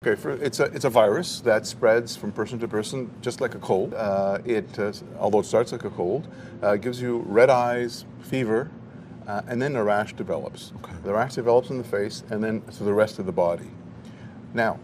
Okay, it's a virus that spreads from person to person, just like a cold. Although it starts like a cold, gives you red eyes, fever, and then a rash develops. Okay. The rash develops in the face, and then to the rest of the body. Now,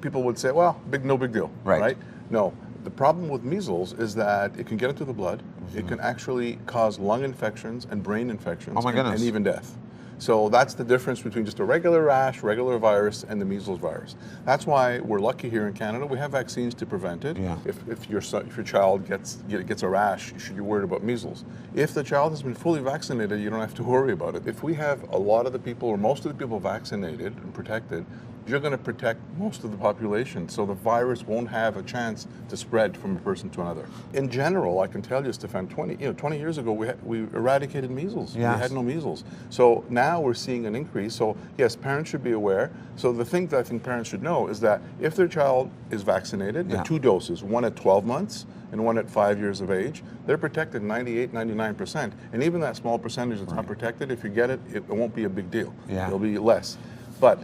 people would say, "Well, no big deal, right? No. The problem with measles is that it can get into the blood. Mm-hmm. It can actually cause lung infections and brain infections, oh my goodness. And even death. So that's the difference between just a regular rash, regular virus, and the measles virus. That's why we're lucky here in Canada. We have vaccines to prevent it. Yeah. If your child gets a rash, you should be worried about measles. If the child has been fully vaccinated, you don't have to worry about it. If we have a lot of the people, or most of the people vaccinated and protected, you're going to protect most of the population, so the virus won't have a chance to spread from a person to another. In general, I can tell you, Stefan, 20 years ago, we eradicated measles. Yes. We had no measles. So now we're seeing an increase. So yes, parents should be aware. So the thing that I think parents should know is that if their child is vaccinated, the 2 doses, one at 12 months and one at 5 years of age, they're protected 98, 99%. And even that small percentage that's not protected, if you get it, it won't be a big deal. Yeah. It'll be less. But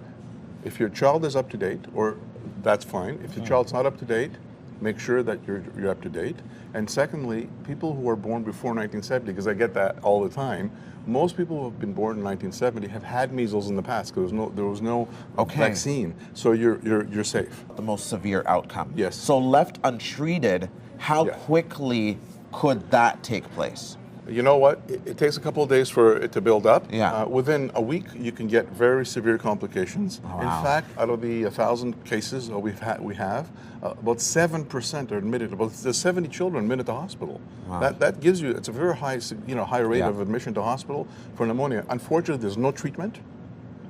if your child is up to date, or that's fine. If your child's not up to date, make sure that you're up to date. And secondly, people who are born before 1970, because I get that all the time, most people who have been born in 1970 have had measles in the past because there was no vaccine. So you're safe. The most severe outcome. Yes. So left untreated, how quickly could that take place? You know what? It takes a couple of days for it to build up. Yeah. Within a week, you can get very severe complications. Oh, wow. In fact, out of the 1,000 cases we have, about 7% are admitted. There's 70 children admitted to hospital. Wow. That gives you, it's a very high rate of admission to hospital for pneumonia. Unfortunately, there's no treatment,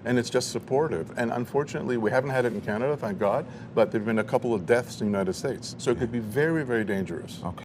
and it's just supportive. And unfortunately, we haven't had it in Canada, thank God, but there've been a couple of deaths in the United States. So it could be very, very dangerous. Okay.